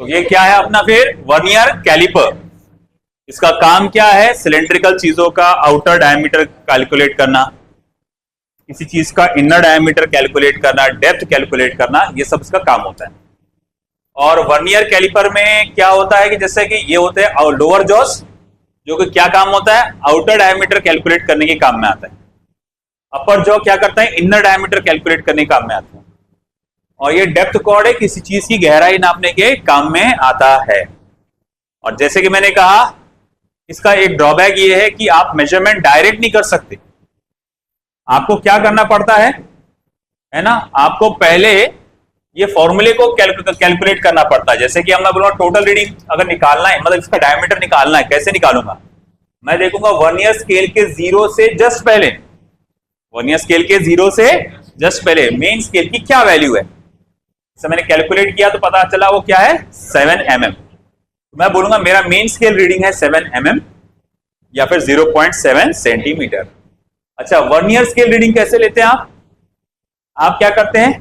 तो ये क्या है अपना फिर वर्नियर कैलिपर। इसका काम क्या है? सिलेंड्रिकल चीजों का आउटर डायमीटर कैलकुलेट करना, किसी चीज का इनर डायमीटर कैलकुलेट करना, डेप्थ कैलकुलेट करना, ये सब इसका काम होता है। और वर्नियर कैलिपर में क्या होता है कि जैसे कि ये होते हैं लोअर जॉस, जो कि क्या काम होता है? आउटर डायमीटर कैलकुलेट करने के काम में आता है। अपर जॉ क्या करता है? इनर डायमीटर कैलकुलेट करने के काम में आता है। और ये डेप्थ कॉर्ड है, किसी चीज की गहराई नापने के काम में आता है। और जैसे कि मैंने कहा, इसका एक ड्रॉबैक ये है कि आप मेजरमेंट डायरेक्ट नहीं कर सकते। आपको क्या करना पड़ता है ना, आपको पहले ये फॉर्मूले को कैलकुलेट करना पड़ता है। जैसे कि मैं बोलूंगा टोटल रीडिंग अगर निकालना है, मतलब इसका डायमीटर निकालना है, कैसे निकालूंगा? मैं देखूंगा वर्नियर स्केल के 0 से जस्ट पहले, वर्नियर स्केल के 0 से जस्ट पहले मेन स्केल की क्या वैल्यू है। जैसे मैंने कैलकुलेट किया तो पता चला वो क्या है? 7 mm। तो मैं बोलूंगा मेरा मेन स्केल रीडिंग है 7 mm या फिर 0.7 सेंटीमीटर। अच्छा, वर्नियर स्केल रीडिंग कैसे लेते हैं आप क्या करते हैं?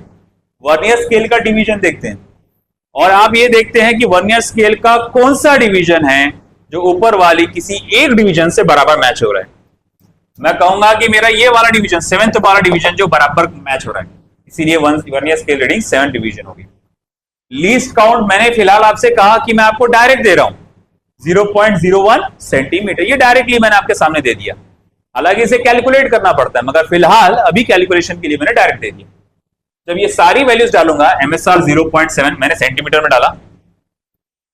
वर्नियर स्केल का डिवीजन देखते हैं और आप ये देखते हैं कि वर्नियर स्केल का कौन सा डिवीजन है जो ऊपर वाली किसी एक डिवीजन से बराबर मैच हो रहा है। मैं कहूंगा कि मेरा ये वाला डिवीजन 7th वाला डिवीजन जो बराबर मैच हो रहा है, इसीलिए वर्नियर स्केल रीडिंग 7 डिवीजन होगी। लीस्ट काउंट मैंने फिलहाल आपसे कहा कि मैं आपको डायरेक्ट दे रहा हूं 0.01 सेंटीमीटर, ये डायरेक्टली मैंने आपके सामने दे दिया। हालांकि इसे कैलकुलेट करना पड़ता है, मगर फिलहाल अभी कैलकुलेशन के लिए मैंने डायरेक्ट दे दिया। जब ये सारी वैल्यूज डालूंगा, MSR 0.7 मैंने सेंटीमीटर में डाला।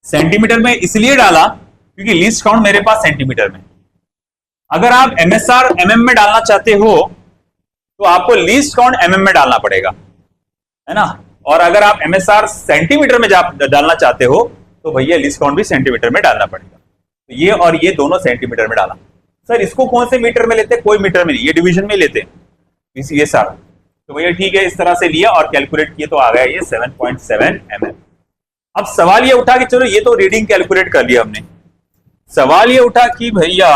सेंटीमीटर में इसलिए डाला क्योंकि लीस्ट काउंट मेरे पास सेंटीमीटर में। अगर आप MSR mm में डालना चाहते हो तो आपको लीस्ट काउंट mm में डालना पड़ेगा, है ना। और अगर आप MSR सेंटीमीटर में डालना चाहते हो तो भैया लीस्ट काउंट भी सेंटीमीटर में डालना पड़ेगा। तो ये और ये दोनों सेंटीमीटर में डाला। सर इसको कौन से मीटर में लेते हैं? कोई मीटर में नहीं, ये डिवीजन में लेते हैं ये सारा। तो भैया ठीक है, इस तरह से लिया और कैलकुलेट किए तो आ गया ये 7.7 mm। अब सवाल ये उठा कि चलो ये तो रीडिंग कैलकुलेट कर लिया हमने, सवाल ये उठा कि भैया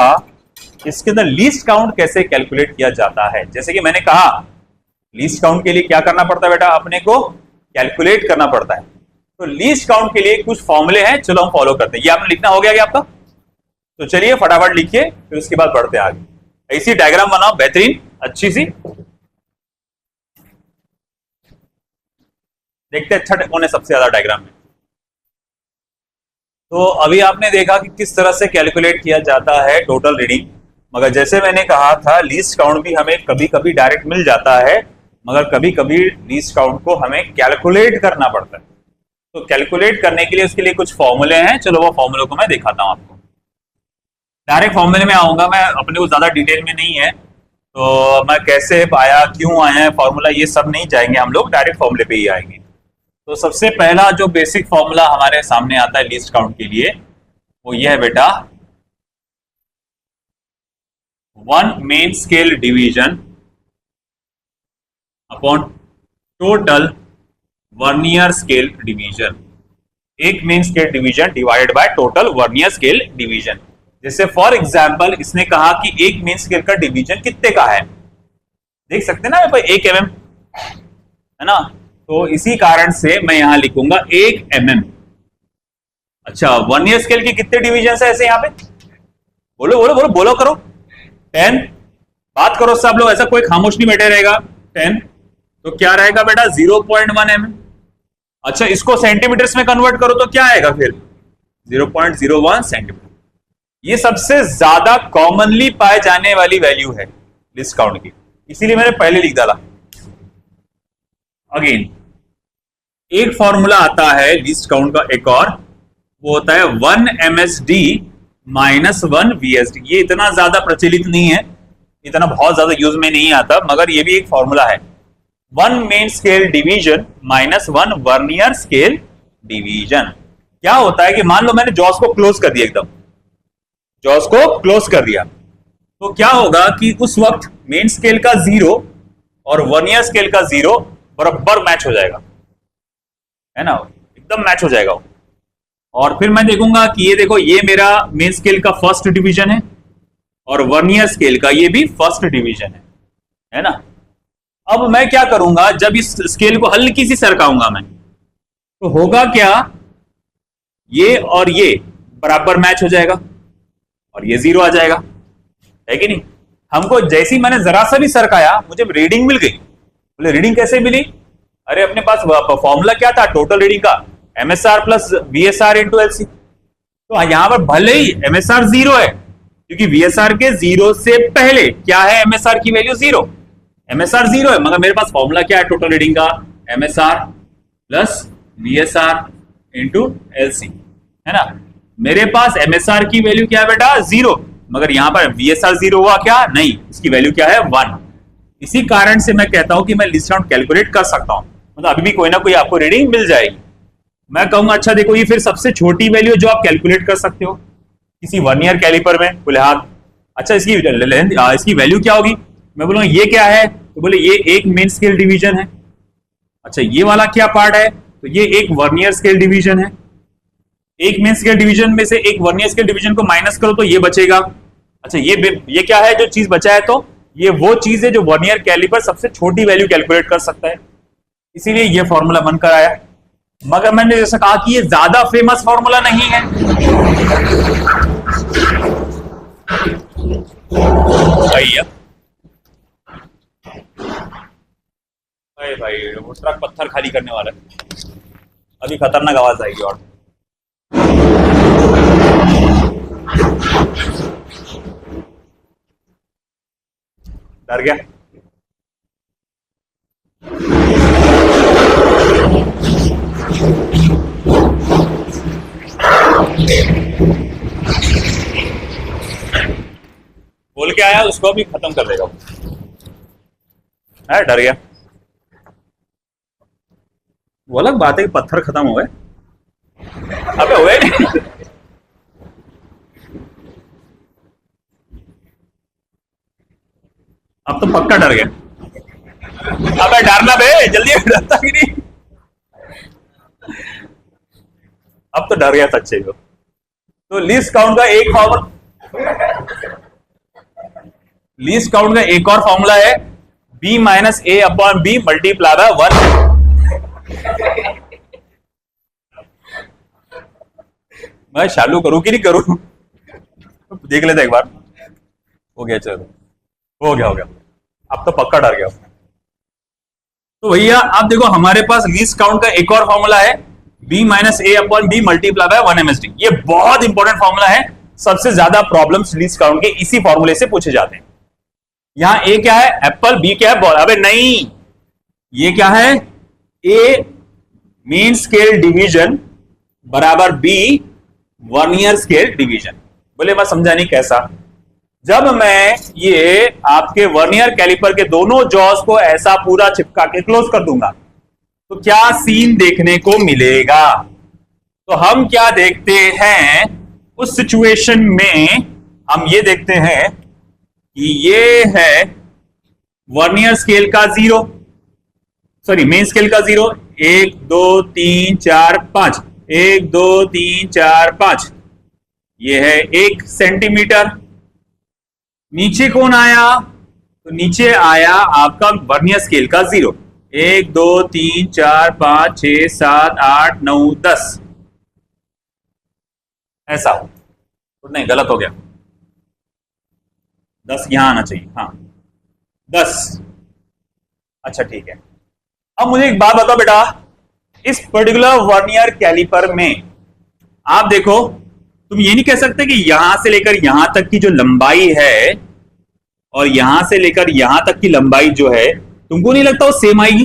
इसके अंदर लीस्ट काउंट कैसे कैलकुलेट किया जाता है। जैसे कि मैंने कहा, लीस्ट काउंट के लिए क्या करना पड़ता है बेटा? अपने को कैलकुलेट करना पड़ता है। तो लीस्ट काउंट के लिए कुछ फॉर्मूले हैं, चलो हम फॉलो करते हैं। ये आपने लिखना हो गया क्या आपका? तो चलिए फटाफट लिखिए, फिर उसके बाद बढ़ते हैं आगे। ऐसी डायग्राम बनाओ बेहतरीन अच्छी सी, देखते अच्छा कौन है सबसे ज्यादा डायग्राम में। तो अभी आपने देखा कि किस तरह से कैलकुलेट किया जाता है टोटल रीडिंग। मगर जैसे मैंने कहा था, लीस्ट काउंट भी हमें कभी कभी डायरेक्ट मिल जाता है, मगर कभी कभी लीस्ट काउंट को हमें कैलकुलेट करना पड़ता है। तो कैलकुलेट करने के लिए उसके लिए कुछ फॉर्मूले हैं, चलो वो फॉर्मूले को मैं दिखाता हूं आपको। डायरेक्ट फॉर्मूले में आऊंगा मैं, अपने को ज्यादा डिटेल में नहीं है, तो मैं कैसे आया, क्यों आया है फॉर्मूला, ये सब नहीं जाएंगे हम लोग, डायरेक्ट फॉर्मूले पे ही आएंगे। तो सबसे पहला जो बेसिक फॉर्मूला हमारे सामने आता है लीस्ट काउंट के लिए, वो ये है बेटा, 1 main scale division upon total vernier scale division. एक main scale division divided by total vernier scale division. जैसे फॉर एग्जांपल इसने कहा कि एक मेन स्केल का डिवीजन कितने का है, देख सकते हैं ना 1 mm, है ना। तो इसी कारण से मैं यहां लिखूंगा 1 mm। अच्छा, वर्नियर स्केल के कितने डिवीजन है ऐसे यहां पे? बोलो बोलो बोलो बोलो करो। 10। बात करो सब लोग, ऐसा कोई खामोश नहीं बैठे रहेगा। 10 तो क्या रहेगा बेटा? 0.1 mm। अच्छा, इसको सेंटीमीटर्स में कन्वर्ट करो तो क्या आएगा फिर? 0.01 सेंटीमीटर। ये सबसे ज्यादा कॉमनली पाए जाने वाली वैल्यू है लीस्ट काउंट की, इसीलिए मैंने पहले लिख डाला। अगेन एक फॉर्मूला आता है लीस्ट काउंट का एक और, वो होता है 1 MSD माइनस 1 VSD। ये इतना ज्यादा प्रचलित नहीं है, इतना बहुत ज्यादा यूज में नहीं आता, मगर ये भी एक फॉर्मूला है। 1 main scale division minus 1 vernier scale division. क्या होता है कि मान लो मैंने जॉस को क्लोज कर दिया, एकदम जॉस को क्लोज कर दिया, तो क्या होगा कि उस वक्त मेन स्केल का 0 और वर्नियर स्केल का 0 बराबर मैच हो जाएगा, है ना, एकदम मैच हो जाएगा। और फिर मैं देखूंगा कि ये देखो, ये मेरा मेन स्केल का फर्स्ट डिवीजन है और वर्नियर स्केल का ये भी फर्स्ट डिवीजन है ना। अब मैं क्या करूंगा, जब इस स्केल को हल्की सी सरकाऊंगा मैं, तो होगा क्या ये और ये बराबर मैच हो जाएगा और ये 0 आ जाएगा, है कि नहीं। हमको जैसे ही मैंने जरा सा भी सरकाया मुझे रीडिंग मिल गई। बोले रीडिंग कैसे मिली? अरे अपने पास फॉर्मूला क्या था टोटल रीडिंग का, MSR plus VSR into LC. तो यहां पर भले ही एमएसआर 0 है क्योंकि वीएसआर के 0 से पहले क्या है, एमएसआर की वैल्यू 0, एमएसआर 0 है, मगर मेरे पास फॉर्मूला क्या है टोटल रीडिंग का, MSR plus VSR into LC, है ना। मेरे पास एमएसआर की वैल्यू क्या है बेटा 0, मगर यहां पर वीएसआर 0 हुआ क्या, नहीं, इसकी वैल्यू क्या है 1। इसी कारण से मैं कहता हूं कि मैं लीस्ट काउंट कैलकुलेट कर सकता हूं, मतलब अभी भी कोई ना कोई आपको रीडिंग मिल जाएगी। मैं कहूंगा अच्छा देखो ये फिर सबसे छोटी वैल्यू जो आप कैलकुलेट कर सकते हो किसी वर्नियर कैलिपर में, बोले हाँ अच्छा इसकी वैल्यू क्या होगी, मैं बोलूंगा ये क्या है, तो बोले ये एक मेन स्केल डिवीजन है। अच्छा ये वाला क्या पार्ट है, तो ये एक वर्नियर स्केल डिवीजन है। एक मेन स्केल डिवीजन में से एक वर्नियर स्केल डिवीजन को माइनस करो तो ये बचेगा। अच्छा ये क्या है जो चीज बचा है, तो ये वो चीज है जो वर्नियर कैलिपर सबसे छोटी वैल्यू कैलकुलेट कर सकता है, इसीलिए ये फॉर्मूला बनकर आया। मगर मैंने जैसा कहा कि ये ज्यादा फेमस फॉर्मूला नहीं है। भैया भाई वो ट्रक पत्थर खाली करने वाला है, अभी खतरनाक आवाज आएगी और डर गया। बोल के आया उसको भी खत्म कर देगा, है डर गया। वो अलग बात है कि पत्थर खत्म हो गए, अबे हुए नहीं। अब तो पक्का डर गया। अबे डरना बे, जल्दी, डरता कि नहीं। अब तो डर गया सच्चे को। तो लीस्ट काउंट का एक फॉर्मूला, लीस्ट काउंट का एक और फॉर्मूला है b minus A upon B multiply by 1। मैं चालू करूं कि नहीं करूं, देख लेते एक बार। हो गया, चलो हो गया अब तो पक्का डर गया। तो भैया आप देखो हमारे पास लीस्ट काउंट का एक और फॉर्मूला है b minus A upon B multiply by 1 MSD। ये बहुत इंपॉर्टेंट फॉर्मूला है, सबसे ज्यादा प्रॉब्लम्स लीस्ट काउंट के इसी फॉर्मूले से पूछे जाते हैं। यहां ए क्या है एप्पल, बी क्या है बॉल, अबे नहीं, ये क्या है ए मेन स्केल डिवीजन बराबर बी वर्नियर स्केल डिवीजन। बोले मैं समझा नहीं कैसा। जब मैं ये आपके वर्नियर कैलिपर के दोनों जॉस को ऐसा पूरा चिपका के क्लोज कर दूंगा तो क्या सीन देखने को मिलेगा, तो हम क्या देखते हैं उस सिचुएशन में, हम ये देखते हैं कि ये है वर्नियर स्केल का 0, सॉरी मेन स्केल का 0, 1 2 3 4 5, 1 2 3 4 5, ये है 1 सेंटीमीटर। नीचे कौन आया, तो नीचे आया आपका वर्नियर स्केल का 0, 1 2 3 4 5 6 7 8 9 10, ऐसा हो तो नहीं, गलत हो गया, 10 यहां आना चाहिए, हाँ 10। अच्छा ठीक है। अब मुझे एक बात बताओ बेटा, इस पर्टिकुलर वर्नियर कैलिपर में आप देखो, तुम ये नहीं कह सकते कि यहां से लेकर यहां तक की जो लंबाई है और यहां से लेकर यहां तक की लंबाई जो है, तुमको नहीं लगता वो सेम आएगी?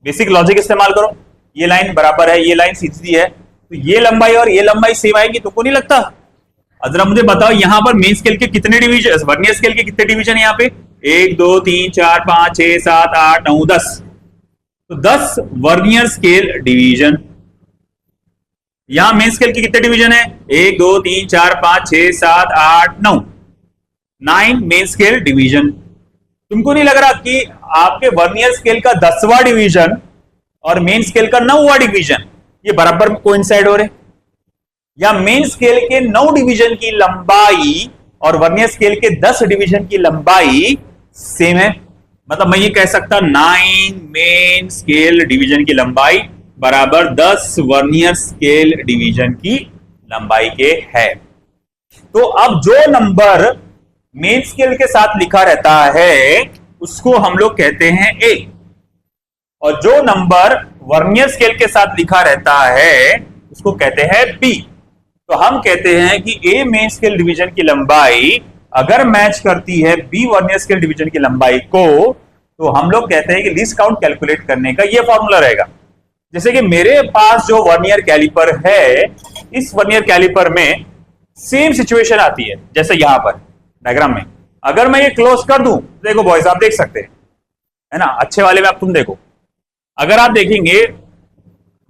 बेसिक लॉजिक इस्तेमाल करो, ये लाइन बराबर है, ये लाइन सीधी है, तो ये लंबाई और ये लंबाई सेम आएगी, तुमको नहीं लगता? जरा मुझे बताओ यहां पर मेन स्केल के कितने डिवीजन, वर्नियर स्केल के कितने डिवीजन है यहाँ पे? 1 2 3 4 5 6 7 8 9 10, तो 10 वर्नियर स्केल डिवीजन। यहां मेन स्केल के कितने डिवीजन है? 1 2 3 4 5 6 7 8 9, 9 मेन स्केल डिवीजन। तुमको नहीं लग रहा कि आपके वर्नियर स्केल का 10वां डिवीजन और मेन स्केल का 9वां डिवीजन ये बराबर कोइंसाइड हो रहे, या मेन स्केल के 9 डिवीजन की लंबाई और वर्नियर स्केल के 10 डिवीजन की लंबाई सेम है? मतलब मैं ये कह सकता 9 मेन स्केल डिवीजन की लंबाई बराबर 10 वर्नियर स्केल डिवीजन की लंबाई के है। तो अब जो नंबर मेन स्केल के साथ लिखा रहता है उसको हम लोग कहते हैं ए, और जो नंबर वर्नियर स्केल के साथ लिखा रहता है उसको कहते हैं बी। तो हम कहते हैं कि ए मेन स्केल डिवीजन की लंबाई अगर मैच करती है बी वर्नियर स्केल डिवीजन की लंबाई को, तो हम लोग कहते हैं कि लीस्ट काउंट कैलकुलेट करने का ये फॉर्मूला रहेगा। जैसे कि मेरे पास जो वर्नियर कैलिपर है, इस वर्नियर कैलिपर में सेम सिचुएशन आती है जैसे यहां पर डायग्राम में। अगर मैं ये क्लोज कर दूं, देखो बॉयज आप देख सकते हैं, है ना, अच्छे वाले में आप तुम देखो, अगर आप देखेंगे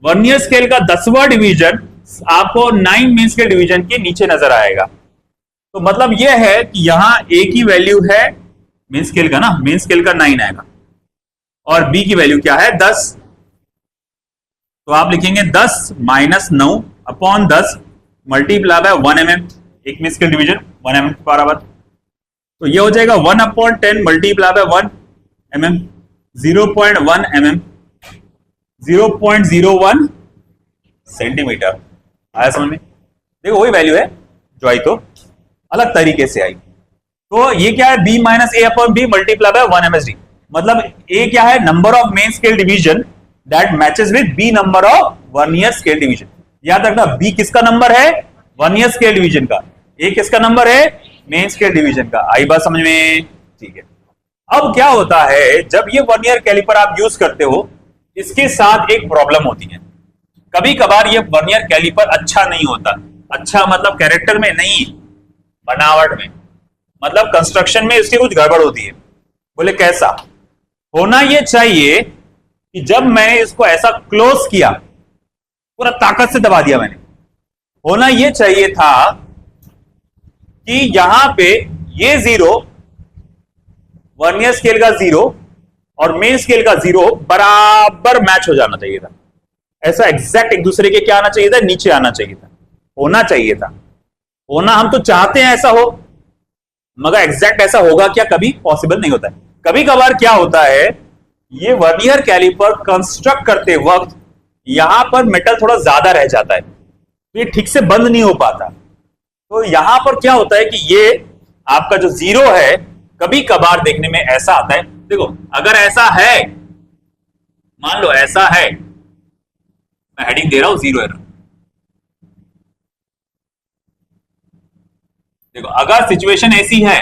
वर्नियर स्केल का 10वां डिवीजन आपको 9 मेन स्केल डिवीजन के नीचे नजर आएगा। तो मतलब यह है कि यहां ए की वैल्यू है मेन स्केल का ना, मेन स्केल का 9 आएगा और बी की वैल्यू क्या है 10। तो आप लिखेंगे 10 minus 9 upon 10 multiply by 1 mm, एक मेन स्केल डिवीजन 1 mm के बराबर। तो ये हो जाएगा 1 upon 10 multiply by 1 mm, 0.1 mm, 0.01 centimetre. आया समझ में? देखो वही वैल्यू है जो आई, तो अलग तरीके से आई। तो ये क्या है, b minus A upon B multiply by 1 msd। मतलब a क्या है, number of main scale division that matches with b number of vernier scale division. याद रखना b किसका नंबर है, वर्नियर स्केल डिवीजन का, a किसका नंबर है, मेन स्केल डिवीजन का। आई बात समझ में? ठीक है। अब क्या होता है, जब ये वर्नियर कैलिपर आप यूज करते हो, इसके साथ एक प्रॉब्लम होती है। कभी कभार ये वर्नियर कैलिपर अच्छा नहीं होता। अच्छा मतलब कैरेक्टर में नहीं, बनावट में, मतलब कंस्ट्रक्शन में इसकी कुछ गड़बड़ होती है। बोले कैसा होना ये चाहिए कि जब मैंने इसको ऐसा क्लोज किया, पूरा ताकत से दबा दिया मैंने, होना ये चाहिए था कि यहां पे ये 0 वर्नियर स्केल का 0 और मेन स्केल का 0 बराबर मैच हो जाना चाहिए था। ऐसा एग्जैक्ट एक दूसरे के क्या आना चाहिए था, नीचे आना चाहिए था, होना चाहिए था। होना हम तो चाहते हैं ऐसा हो, मगर एग्जैक्ट ऐसा होगा क्या, कभी पॉसिबल नहीं होता है। कभी कभार क्या होता है, ये वर्नियर कैलिपर कंस्ट्रक्ट करते वक्त यहां पर मेटल थोड़ा ज्यादा रह जाता है, तो ये ठीक से बंद नहीं हो पाता। तो यहां पर क्या होता है कि ये आपका जो 0 है, कभी कभार देखने में ऐसा आता है। देखो अगर ऐसा है, मान लो ऐसा है, मैं हेडिंग दे रहा हूं 0 एरर। देखो अगर सिचुएशन ऐसी है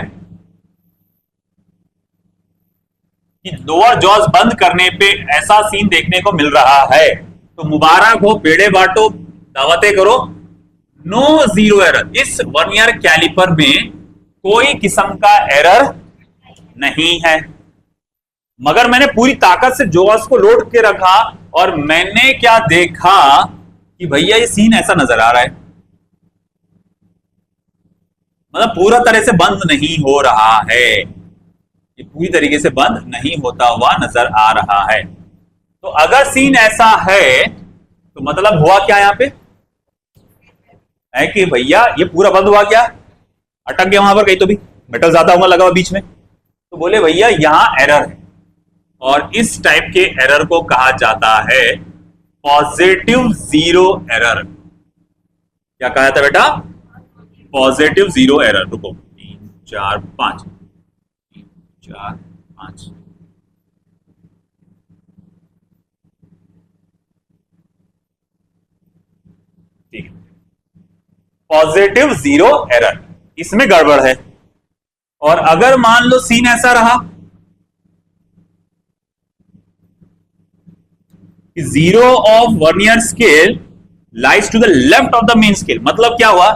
कि लोअर जॉज बंद करने पे ऐसा सीन देखने को मिल रहा है, तो मुबारक हो, पेड़े बांटो, दावतें करो, नो 0 एरर। इस वर्नियर कैलिपर में कोई किस्म का एरर नहीं है। मगर मैंने पूरी ताकत से जॉज को लोड के रखा और मैंने क्या देखा कि भैया ये सीन ऐसा नजर आ रहा है, मतलब पूरा तरह से बंद नहीं हो रहा है, ये पूरी तरीके से बंद नहीं होता हुआ नजर आ रहा है। तो अगर सीन ऐसा है तो मतलब हुआ क्या यहां पे है कि भैया ये पूरा बंद हुआ, क्या अटक गया वहां पर, कहीं तो भी मेटल ज्यादा होगा लगा हुआ बीच में। तो बोले भैया यहां एरर है, और इस टाइप के एरर को कहा जाता है पॉजिटिव 0 एरर। क्या कहा था बेटा, पॉजिटिव 0 एरर। रुको 3 4 5 3 4 5। ठीक है, पॉजिटिव 0 एरर, इसमें गड़बड़ है। और अगर मान लो सीन ऐसा रहा कि 0 of vernier scale lies to the left of the main scale. मतलब क्या हुआ,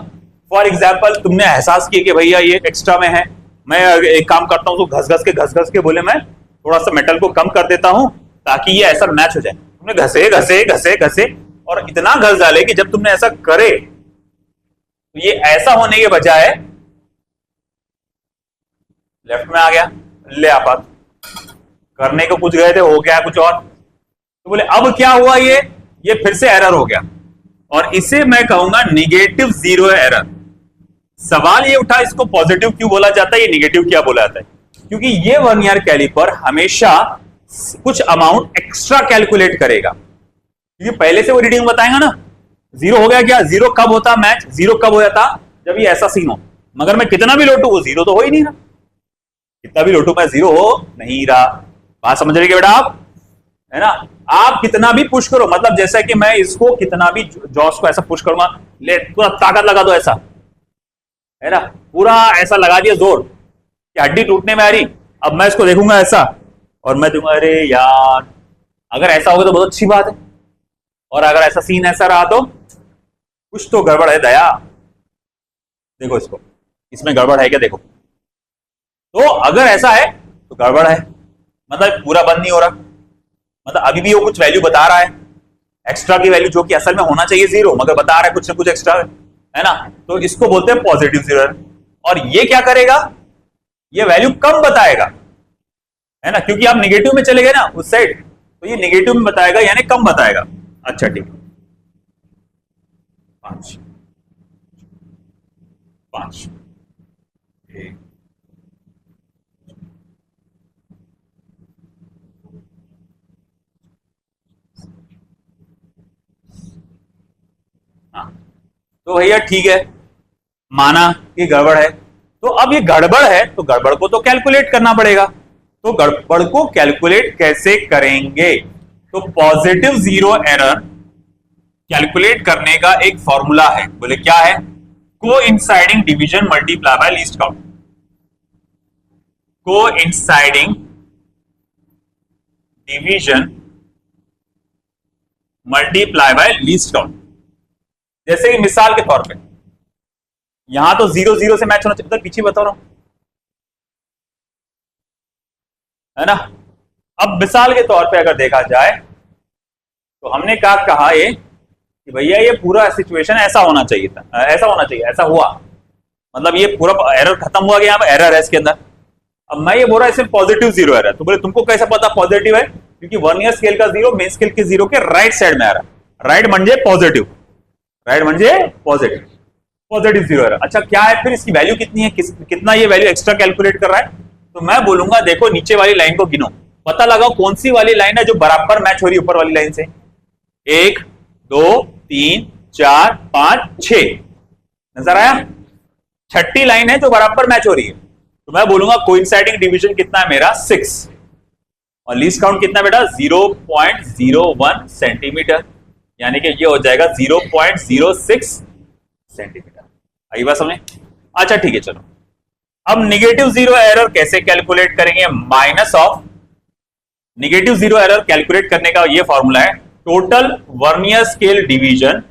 फॉर एग्जाम्पल तुमने एहसास किया कि भैया ये एक्स्ट्रा में है, मैं एक काम करता हूं तो घस घस के बोले मैं थोड़ा सा मेटल को कम कर देता हूं ताकि ये ऐसा मैच हो जाए। तुमने घसे घसे घसे घसे और इतना घस डाले कि जब तुमने ऐसा करे तो ये ऐसा होने के बजाय लेफ्ट में आ गया। ले आपात करने को कुछ गए थे, हो गया कुछ और। तो बोले अब क्या हुआ, ये फिर से एरर हो गया, और इसे मैं कहूंगा निगेटिव 0 एरर। सवाल ये उठा इसको पॉजिटिव क्यों बोला जाता है, ये निगेटिव क्या बोला जाता है? क्योंकि ये वर्नियर कैलिपर हमेशा कुछ अमाउंट एक्स्ट्रा कैलकुलेट करेगा, क्योंकि पहले से वो रीडिंग बताएगा ना। जीरो हो गया क्या? जीरो कब होता मैच? जीरो कब हो जाता? जब ये ऐसा सीन हो। मगर मैं कितना भी लोटू वो जीरो तो हो ही नहीं रहा, कितना भी लोटू मैं जीरो हो नहीं रहा। बात समझ रहे बेटा आप? है ना? आप कितना भी पुश करो, मतलब जैसा कि मैं इसको कितना भी जॉस को ऐसा पुश करूंगा, ले पूरा ताकत लगा दो ऐसा, है ना, पूरा ऐसा लगा दिया जोर कि हड्डी टूटने में आ रही। अब मैं इसको देखूंगा ऐसा और मैं देखूंगा अरे यार, अगर ऐसा होगा तो बहुत अच्छी बात है, और अगर ऐसा सीन ऐसा रहा तो कुछ तो गड़बड़ है दया। देखो इसको, इसमें गड़बड़ है क्या? देखो, तो अगर ऐसा है तो गड़बड़ है, मतलब पूरा बंद नहीं हो रहा, मतलब अभी भी वो कुछ वैल्यू बता रहा है, एक्स्ट्रा की वैल्यू, जो कि असल में होना चाहिए जीरो, मगर बता रहा है कुछ ना कुछ एक्स्ट्रा, है ना। तो इसको बोलते हैं पॉजिटिव जीरो एरर। और ये क्या करेगा? ये वैल्यू कम बताएगा, है ना, क्योंकि आप निगेटिव में चले गए ना उस साइड, तो ये निगेटिव में बताएगा यानी कम बताएगा। अच्छा ठीक, 5 5 हाँ, तो भैया ठीक है, माना कि गड़बड़ है। तो अब ये गड़बड़ है तो गड़बड़ को तो कैलकुलेट करना पड़ेगा। तो गड़बड़ को कैलकुलेट कैसे करेंगे? तो पॉजिटिव जीरो एरर कैलकुलेट करने का एक फॉर्मूला है, बोले क्या है? Coinciding division multiply by least count. Coinciding division multiply by least count. जैसे कि मिसाल के तौर पे यहां तो 0 0 से मैच होना चाहिए, पीछे बता रहा हूं, है ना। अब मिसाल के तौर पे अगर देखा जाए तो हमने क्या कहा ये कि भैया ये पूरा सिचुएशन ऐसा होना चाहिए था, ऐसा होना चाहिए, ऐसा हुआ, मतलब ये पूरा एरर खत्म हुआ, यहाँ पे एरर है इसके अंदर। अब मैं ये बोल रहा है पॉजिटिव जीरो एरर, तो बोले तुमको कैसा पता पॉजिटिव है? क्योंकि वर्नियर स्केल का जीरो मेन स्केल के जीरो के राइट साइड में आ रहा है, राइट म्हणजे पॉजिटिव, राइट म्हणजे पॉजिटिव, पॉजिटिव जीरो एरर। अच्छा क्या है फिर इसकी वैल्यू कितनी है, कितना ये वैल्यू एक्स्ट्रा कैलकुलेट कर रहा है? तो मैं बोलूंगा देखो नीचे वाली लाइन को गिनो, पता लगाओ कौन सी वाली लाइन है जो बराबर मैच हो रही है ऊपर वाली लाइन से। 1 2 3 4 5 6, नजर आया? छठी लाइन है जो बराबर मैच हो रही है। तो मैं बोलूंगा कोइंसाइडिंग डिवीजन कितना है मेरा? 6, और लीस्ट काउंट कितना बेटा? 0.01 सेंटीमीटर, यानी कि ये हो जाएगा 0.06 सेंटीमीटर। आई बात समझे? अच्छा ठीक है, चलो अब निगेटिव जीरो एरर कैसे कैलकुलेट करेंगे? Minus of negative zero error calculate करने का ये फॉर्मूला है total vernier scale division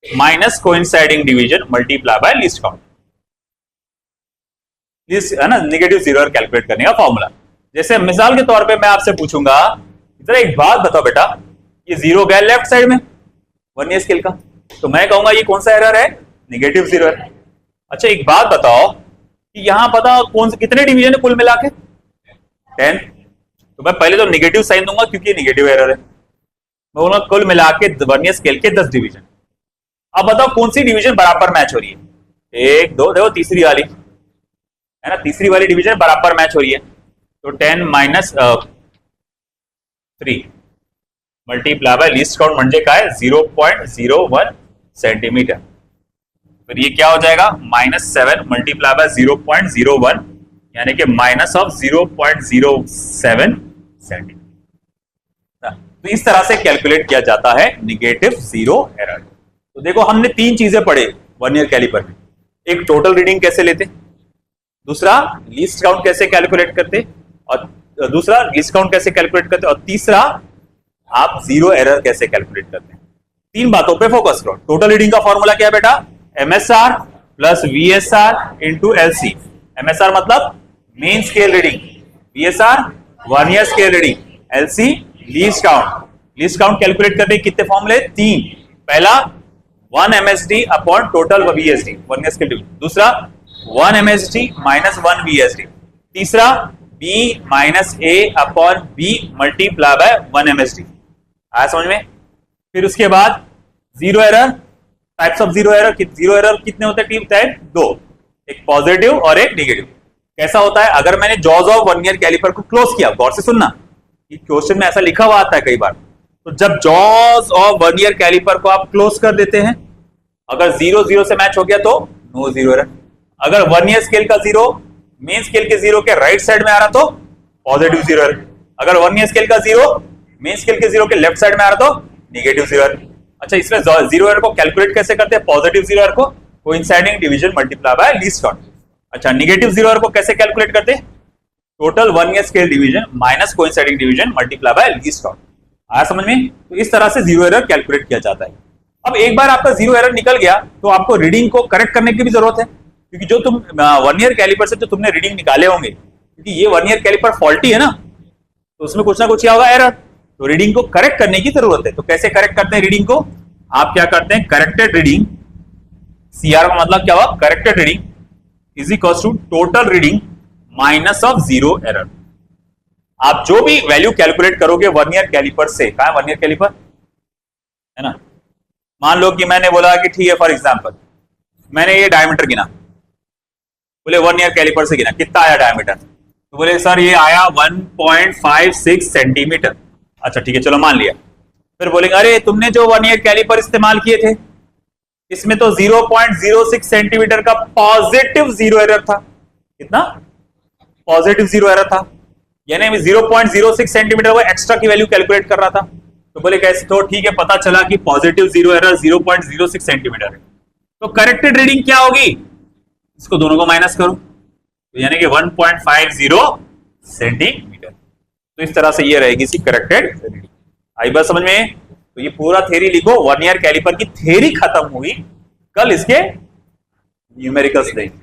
minus coinciding division multiply by least count, है ना, निगेटिव जीरो एरर कैलकुलेट करने का फॉर्मूला। जैसे मिसाल के तौर पे मैं आपसे पूछूंगा, इधर एक बात बताओ बेटा, ये जीरो गया लेफ्ट साइड में वर्नियर स्केल का, तो मैं कहूंगा ये कौन सा एरर है? Negative zero error. अच्छा एक बात बताओ कि यहां पता कौन से कितने डिवीजन है कुल मिला के? 10। तो मैं पहले तो निगेटिव साइन दूंगा क्योंकि निगेटिव एरर है, मैं बोलूंगा कुल मिला के वर्नियर स्केल के 10 डिवीजन। अब बताओ कौन सी डिवीजन बराबर मैच हो रही है? 1 2, देखो तीसरी वाली, है ना, तीसरी वाली डिवीजन बराबर मैच हो रही है। तो 10 minus 3 multiply by least count म्हणजे काय? 0.01 सेंटीमीटर। फिर ये क्या हो जाएगा? -7 मल्टीप्लाई बाय 0.01, यानी कि माइनस ऑफ 0.07 सेंटीमीटर। तो इस तरह से कैलकुलेट किया जाता है निगेटिव जीरो एरर। तो देखो हमने 3 चीजें पढ़े वर्नियर कैलिपर में, एक टोटल रीडिंग कैसे लेते, दूसरा लीस्ट काउंट कैसे कैलकुलेट करते, और दूसरा लीस्ट काउंट कैसे कैलकुलेट करते, और तीसरा आप जीरो एरर कैसे कैलकुलेट करते हैं। 3 बातों पे फोकस करो। टोटल रीडिंग का फॉर्मूला क्या है बेटा? MSR plus VSR into LC। MSR मतलब main scale reading, VSR vernier scale reading, LC least count. Least count calculate करने के कितने फॉर्मूले? 3। पहला 1 MSD upon total VSD vernier scale reading, दूसरा 1 MSD माइनस 1 VSD, तीसरा B minus A upon B multiply by 1 MSD। आया समझ में? फिर उसके बाद zero error, types of zero error. Zero error कितने होते हैं? टाइप 2, एक पॉजिटिव और एक नेगेटिव। कैसा होता है? अगर मैंने जॉज ऑफ वर्नियर कैलिपर को क्लोज किया, गौर से सुनना, क्वेश्चन में ऐसा लिखा हुआ आता है कई बार, तो जब जॉज ऑफ वर्नियर कैलिपर को आप क्लोज कर देते हैं, अगर 0 0 से मैच हो गया तो नो जीरो एरर। अगर वर्नियर स्केल का 0 मेन स्केल के 0 के राइट साइड में आ रहा तो पॉजिटिव जीरो एरर। अगर वर्नियर स्केल का 0 मेन स्केल के 0 के लेफ्ट साइड में आ रहा तो नेगेटिव जीरो एरर। अच्छा, इसमें जीरो एरर को कैलकुलेट कैसे करते हैं? पॉजिटिव जीरो एरर को coinciding division multiply by least count. अच्छा, नेगेटिव जीरो एरर को कैसे कैलकुलेट करते हैं? Total vernier scale division minus coinciding division multiply by least count. आया समझ में? तो इस तरह से जीरो एरर कैलकुलेट किया जाता है। अब एक बार आपका जीरो एरर निकल गया तो आपको रीडिंग को करेक्ट करने की भी जरूरत है, क्योंकि जो तुम वर्नियर कैलिपर से जो तुमने रीडिंग निकाले होंगे, क्योंकि ये वर्नियर कैलिपर फॉल्टी है ना, तो उसमें कुछ ना कुछ क्या होगा, एरर। तो रीडिंग को करेक्ट करने की जरूरत है। तो कैसे करेक्ट करते हैं रीडिंग को? आप क्या करते हैं, करेक्टेड रीडिंग, सीआर का मतलब क्या हुआ, corrected reading is equal to total reading minus of zero error. आप जो भी वैल्यू कैलकुलेट करोगे वर्नियर कैलिपर से, कहां वर्नियर कैलिपर है ना, मान लो कि मैंने बोला कि ठीक है, फॉर एग्जांपल मैंने ये डायमीटर गिना, बोले वर्नियर कैलिपर से गिना, कितना आया डायमीटर? तो बोले सर ये आया 1.56 सेंटीमीटर। अच्छा ठीक है, चलो मान लिया। फिर बोलेंगे अरे तुमने जो वर्नियर कैलिपर इस्तेमाल किए थे इसमें तो 0.06 सेंटीमीटर का पॉजिटिव जीरो एरर था। कितना? पॉजिटिव जीरो एरर था, यानी 0.06 सेंटीमीटर वो एक्स्ट्रा की वैल्यू कैलकुलेट कर रहा था। तो बोले कैसे? तो ठीक है, पता चला कि पॉजिटिव जीरो एरर 0.06 सेंटीमीटर है। तो करेक्टेड रीडिंग क्या होगी? इसको दोनों को माइनस करो, तो यानी कि 1.50 सेंटीमीटर। तो इस तरह से ये रहेगी इसकी करेक्टेड रीडिंग। आई बात समझ में? तो ये पूरा थ्योरी लिखो, वर्नियर कैलिपर की थ्योरी खत्म हुई, कल इसके न्यूमेरिकल्स देंगे।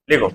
लिखो।